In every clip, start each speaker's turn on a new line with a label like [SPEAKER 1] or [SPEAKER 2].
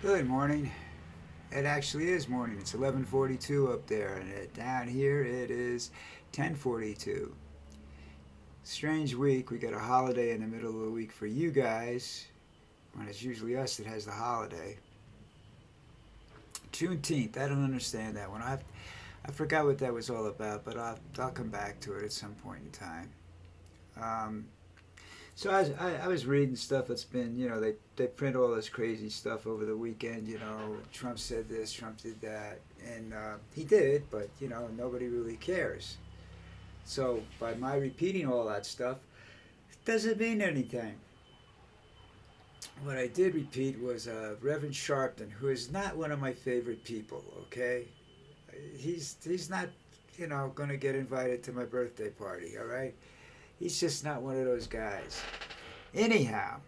[SPEAKER 1] Good morning. It actually is morning. It's 11:42 up there, and down here it is 10:42. Strange week. We got a holiday in the middle of the week for you guys, when it's usually us that has the holiday. Juneteenth. I don't understand that one. I forgot what that was all about, but I'll come back to it at some point in time. Um, So I was reading stuff that's been, they print all this crazy stuff over the weekend. Trump said this, Trump did that. And he did, but, nobody really cares. So by my repeating all that stuff, it doesn't mean anything. What I did repeat was Reverend Sharpton, who is not one of my favorite people, okay? He's not, going to get invited to my birthday party, all right? He's just not one of those guys. Anyhow,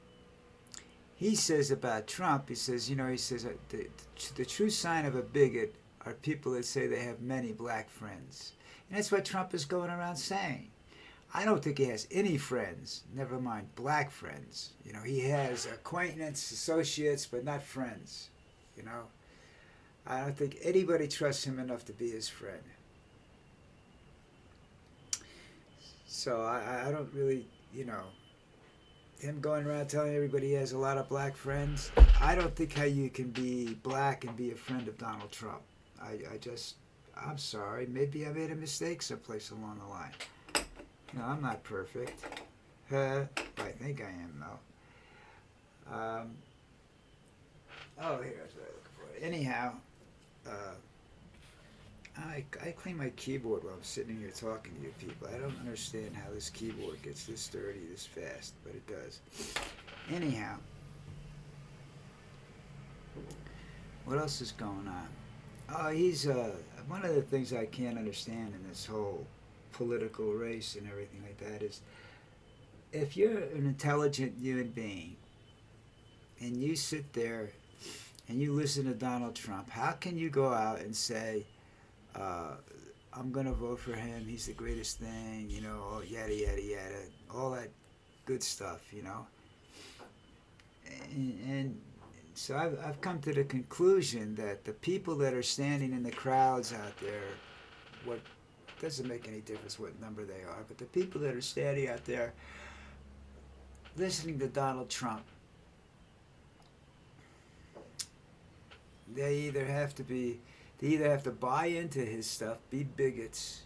[SPEAKER 1] he says about Trump, the true sign of a bigot are people that say they have many black friends. And that's what Trump is going around saying. I don't think he has any friends, never mind black friends. He has acquaintances, associates, but not friends. You know, I don't think anybody trusts him enough to be his friend. So I don't really, him going around telling everybody he has a lot of black friends. I don't think how you can be black and be a friend of Donald Trump. I'm sorry. Maybe I made a mistake someplace along the line. I'm not perfect. I think I am, though. Here's what I'm looking for. Anyhow, uh, I clean my keyboard while I'm sitting here talking to you people. I don't understand how this keyboard gets this dirty this fast, but it does. Anyhow, what else is going on? He's one of the things I can't understand in this whole political race and everything like that is if you're an intelligent human being and you sit there and you listen to Donald Trump, how can you go out and say, uh, I'm going to vote for him, he's the greatest thing, yada, yada, yada, all that good stuff. And so I've come to the conclusion that the people that are standing in the crowds out there, what doesn't make any difference what number they are, but the people that are standing out there listening to Donald Trump, they either have to be they either have to buy into his stuff, be bigots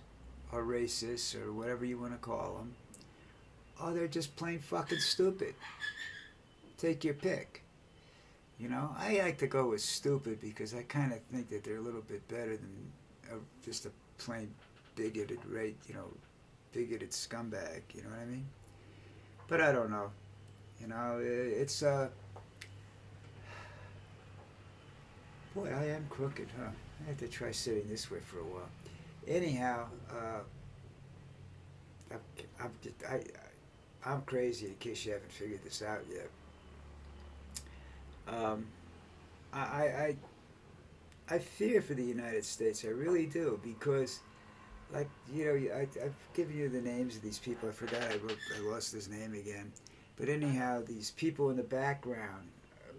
[SPEAKER 1] or racists or whatever you want to call them, or they're just plain fucking stupid. Take your pick. I like to go with stupid because I kind of think that they're a little bit better than just a plain bigoted, bigoted scumbag. You know what I mean? But I don't know. It's boy, I am crooked, huh? I have to try sitting this way for a while. Anyhow, I'm, I'm, I'm crazy. In case you haven't figured this out yet, um, I, I I fear for the United States. I really do because, like I've given you the names of these people. I forgot. I lost his name again. But anyhow, these people in the background,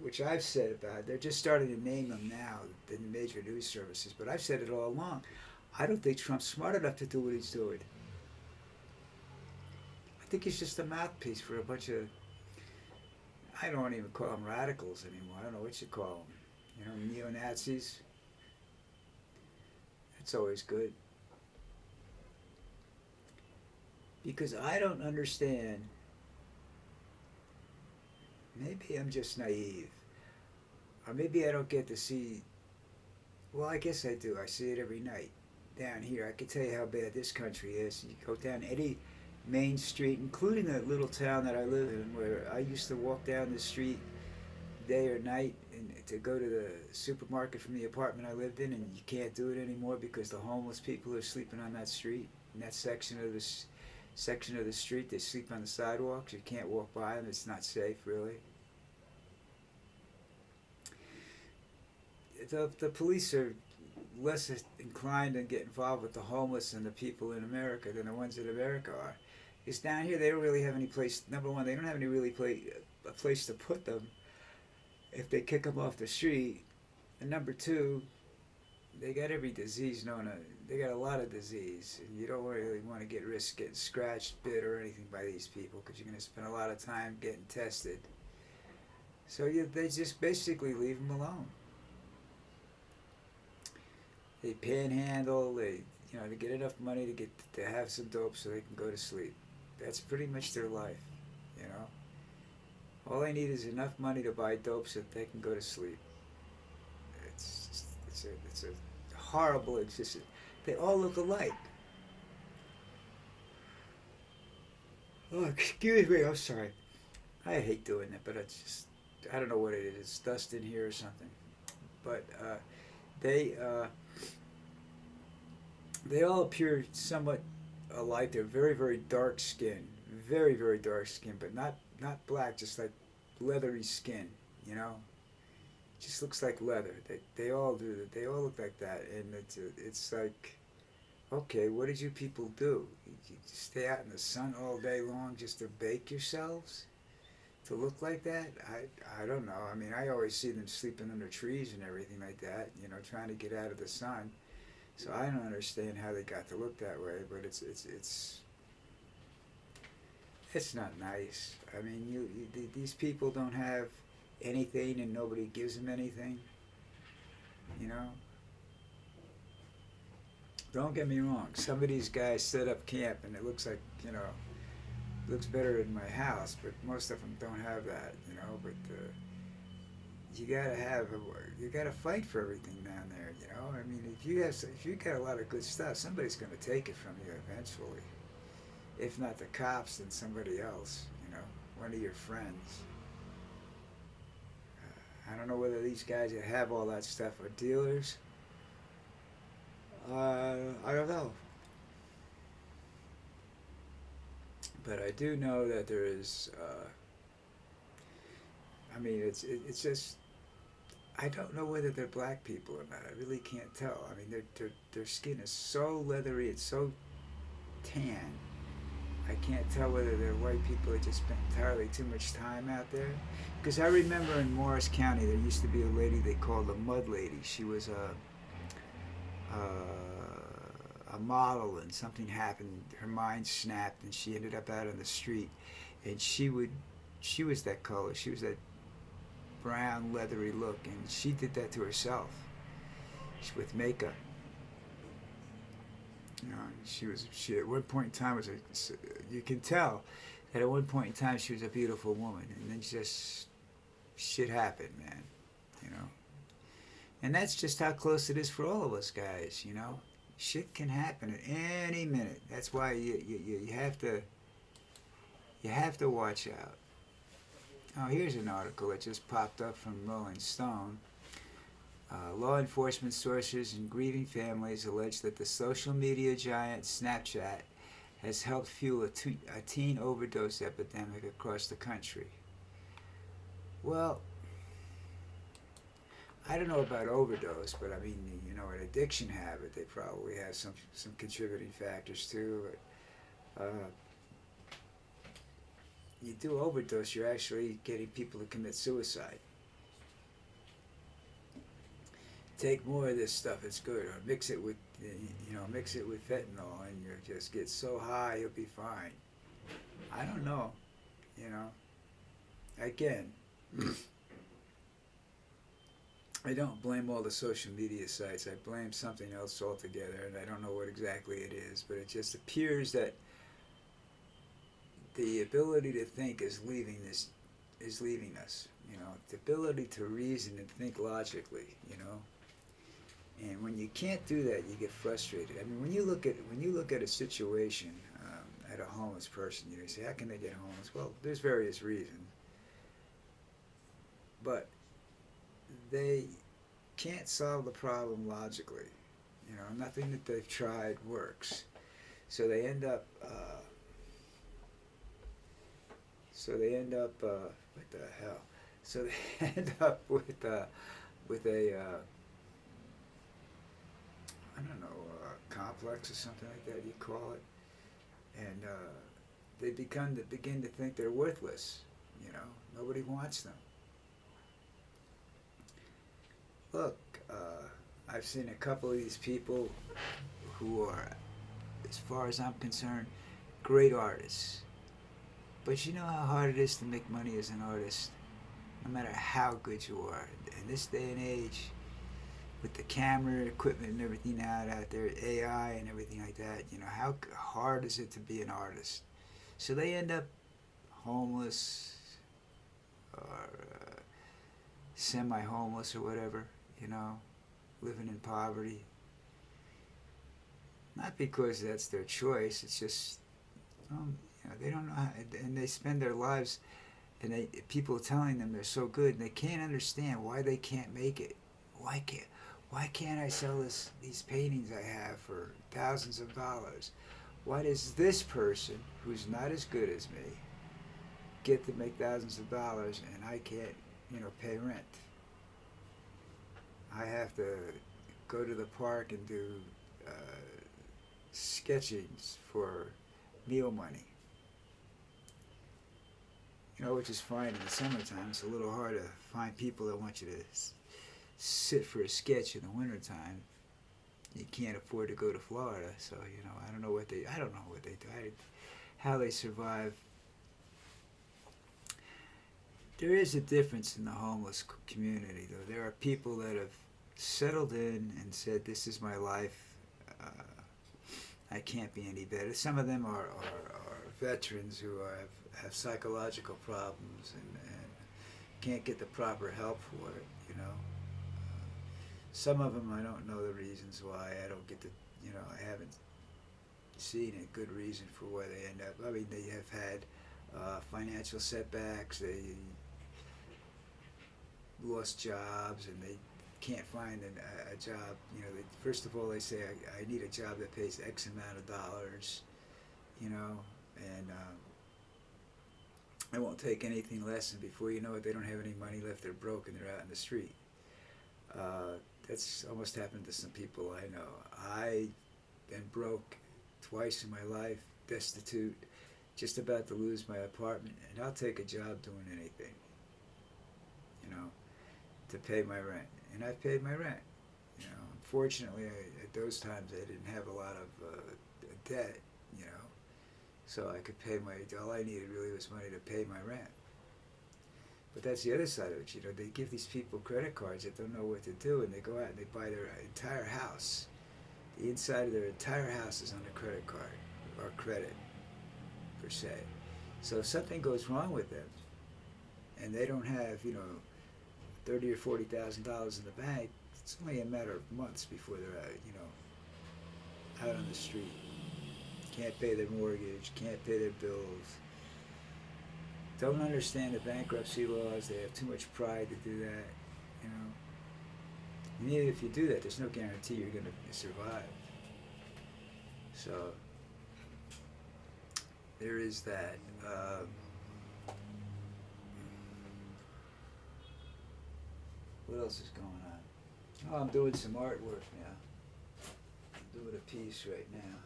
[SPEAKER 1] which I've said about, they're just starting to name them now in major news services. But I've said it all along. I don't think Trump's smart enough to do what he's doing. I think he's just a mouthpiece for a bunch of, I don't even call them radicals anymore. I don't know what you call them. Neo Nazis. It's always good. Because I don't understand. Maybe I'm just naive. Or maybe I don't get to see. Well, I guess I do. I see it every night. Down here, I can tell you how bad this country is. You go down any main street, including the little town that I live in, where I used to walk down the street day or night and to go to the supermarket from the apartment I lived in, and you can't do it anymore because the homeless people are sleeping on that street. In that section of the street, they sleep on the sidewalks. You can't walk by them. It's not safe, really. The police are less inclined to get involved with the homeless and the people in America than the ones in America are. Because down here, they don't really have any place. Number one, they don't have any really a place to put them. if they kick them off the street. And number two, they got every disease known to. They got a lot of disease, and you don't really want to get risk getting scratched, bit, or anything by these people because you're going to spend a lot of time getting tested. So they just basically leave them alone. They panhandle. To get enough money to have some dope so they can go to sleep. That's pretty much their life. You know, all they need is enough money to buy dope so that they can go to sleep. It's a horrible existence. They all look alike. Oh, excuse me. I'm sorry. I hate doing that, but I don't know what it is. It's dust in here or something. But they they all appear somewhat alike. They're very, very dark skin, very, very dark skin, but not black, just like leathery skin. You know, just looks like leather. They all do. They all look like that, and it's like, okay, what did you people do? You stay out in the sun all day long just to bake yourselves to look like that? I don't know. I mean, I always see them sleeping under trees and everything like that. Trying to get out of the sun. So I don't understand how they got to look that way, but it's not nice. I mean, these people don't have anything, and nobody gives them anything. You know. Don't get me wrong. Some of these guys set up camp, and it looks like looks better than my house, but most of them don't have that. But you gotta fight for everything down there. I mean, if you got a lot of good stuff, somebody's gonna take it from you eventually. If not the cops, then somebody else. One of your friends. I don't know whether these guys that have all that stuff are dealers. I don't know. But I do know that there is. I mean, it's just. I don't know whether they're black people or not. I really can't tell. I mean, their skin is so leathery. It's so tan. I can't tell whether they're white people that just spent entirely too much time out there. Because I remember in Morris County there used to be a lady they called the Mud Lady. She was a model, and something happened. Her mind snapped, and she ended up out on the street. And she was that color. She was that brown, leathery look, and she did that to herself with makeup. She at one point in time you can tell that at one point in time she was a beautiful woman, and then just shit happened, man. And that's just how close it is for all of us guys. Shit can happen at any minute. That's why you have to watch out. Oh, here's an article that just popped up from Rolling Stone. Law enforcement sources and grieving families allege that the social media giant Snapchat has helped fuel a teen overdose epidemic across the country. Well, I don't know about overdose, but I mean, an addiction habit, they probably have some contributing factors too. But you do overdose, you're actually getting people to commit suicide. Take more of this stuff, it's good, or mix it with fentanyl, and you just get so high you'll be fine. I don't know. Again, I don't blame all the social media sites. I blame something else altogether, and I don't know what exactly it is, but it just appears that the ability to think is leaving us. The ability to reason and think logically. And when you can't do that, you get frustrated. I mean, when you look at a situation, at a homeless person, you say, how can they get homeless? Well, there's various reasons, but they can't solve the problem logically. Nothing that they've tried works, so they end up. What the hell? So they end up with a I don't know, complex or something like that you call it, and they begin to think they're worthless. Nobody wants them. look, I've seen a couple of these people who are, as far as I'm concerned, great artists. But you know how hard it is to make money as an artist, no matter how good you are. In this day and age, with the camera equipment and everything out there, AI and everything like that, you know, how hard is it to be an artist? So they end up homeless or semi-homeless or whatever, you know, living in poverty. Not because that's their choice. It's just, you know, they don't know how, and they spend their lives, and people telling them they're so good, and they can't understand why they can't make it. Why can't why can't I sell these paintings I have for thousands of dollars? Why does this person, who's not as good as me, get to make thousands of dollars and I can't, you know, pay rent? I have to go to the park and do uh, sketchings for meal money. You know, which is fine in the summertime. It's a little hard to find people that want you to sit for a sketch in the wintertime. You can't afford to go to Florida, so you know I don't know what they do, how they survive. There is a difference in the homeless community, though. There are people that have settled in and said, "This is my life. I can't be any better." Some of them are veterans who have psychological problems and can't get the proper help for it. You know. Some of them I don't know the reasons why. I don't get the, you know, I haven't seen a good reason for why they end up. I mean, they have had financial setbacks. They lost jobs and they can't find a job. You know, first of all they say I need a job that pays X amount of dollars. You know, and I won't take anything less. And before you know it, they don't have any money left. They're broke and they're out in the street. That's almost happened to some people I know. I been broke twice in my life, destitute, just about to lose my apartment, and I'll take a job doing anything, you know, to pay my rent. And I've paid my rent. You know, unfortunately, at those times I didn't have a lot of debt, you know, so I could pay all I needed really was money to pay my rent. But that's the other side of it, you know. They give these people credit cards that don't know what to do, and they go out and they buy their entire house. The inside of their entire house is on a credit card, or credit, per se. So if something goes wrong with them, and they don't have, you know, $30,000 or $40,000 in the bank, it's only a matter of months before they're out, you know, out on the street. Can't pay their mortgage, can't pay their bills. Don't understand the bankruptcy laws. They have too much pride to do that, you know. And even if you do that, there's no guarantee you're going to survive. So there is that. What else is going on? Oh, I'm doing some artwork now. I'm doing a piece right now.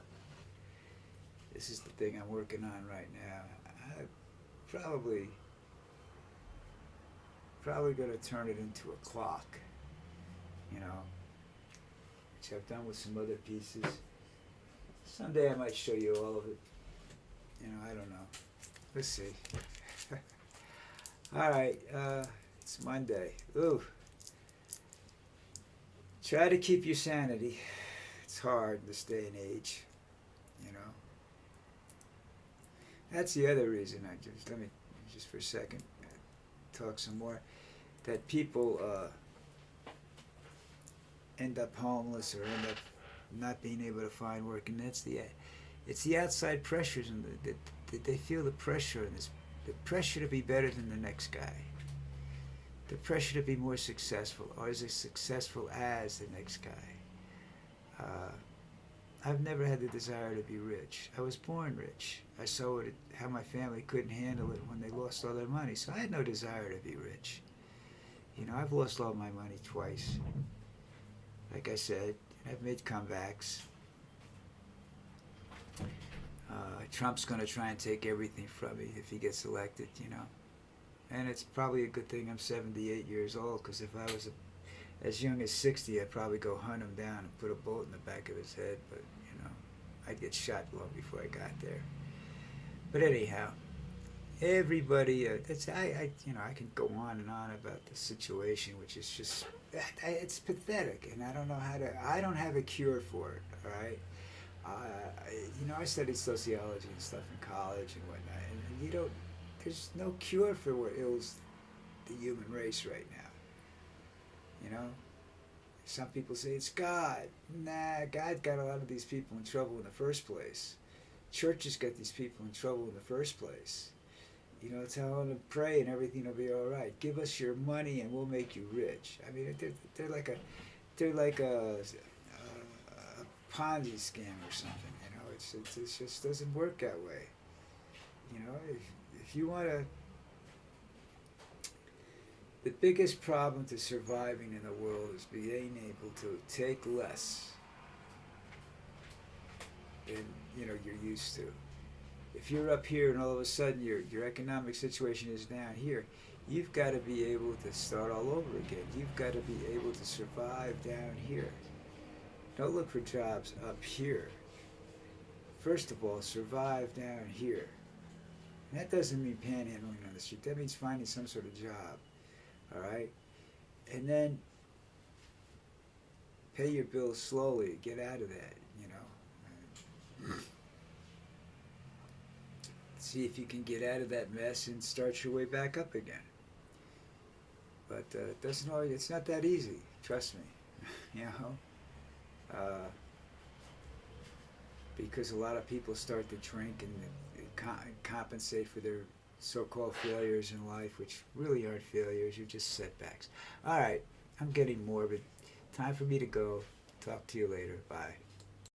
[SPEAKER 1] This is the thing I'm working on right now. Probably going to turn it into a clock, you know, which I've done with some other pieces. Someday I might show you all of it. You know, I don't know. Let's see. All right, it's Monday. Ooh. Try to keep your sanity. It's hard in this day and age, you know. That's the other reason let me just for a second talk some more, that people end up homeless or end up not being able to find work, and it's the outside pressures, and they feel the pressure and the pressure to be better than the next guy, the pressure to be more successful or as successful as the next guy. I've never had the desire to be rich. I was born rich. I saw how my family couldn't handle it when they lost all their money, so I had no desire to be rich. You know, I've lost all my money twice. Like I said, I've made comebacks. Trump's going to try and take everything from me if he gets elected, you know. And it's probably a good thing I'm 78 years old, because if I was as young as 60, I'd probably go hunt him down and put a bullet in the back of his head. But I'd get shot long before I got there. But anyhow, everybody, I can go on and on about the situation, which is just, it's pathetic, and I don't have a cure for it. All right. I studied sociology and stuff in college and whatnot, and there's no cure for what ails the human race right now. Some people say it's God. Nah, God got a lot of these people in trouble in the first place. Churches got these people in trouble in the first place. Tell them to pray and everything will be all right. Give us your money and we'll make you rich. I mean, they're like a Ponzi scam or something. It just doesn't work that way. If you want to, the biggest problem to surviving in the world is being able to take less than you're used to. If you're up here and all of a sudden your economic situation is down here, you've got to be able to start all over again. You've got to be able to survive down here. Don't look for jobs up here. First of all, survive down here. And that doesn't mean panhandling on the street. That means finding some sort of job. All right? And then pay your bills slowly. Get out of that, See if you can get out of that mess and start your way back up again. But it doesn't always, it's not that easy. Trust me. Because a lot of people start to drink and compensate for their so-called failures in life, which really aren't failures, you're just setbacks. All right, I'm getting morbid. Time for me to go. Talk to you later. Bye.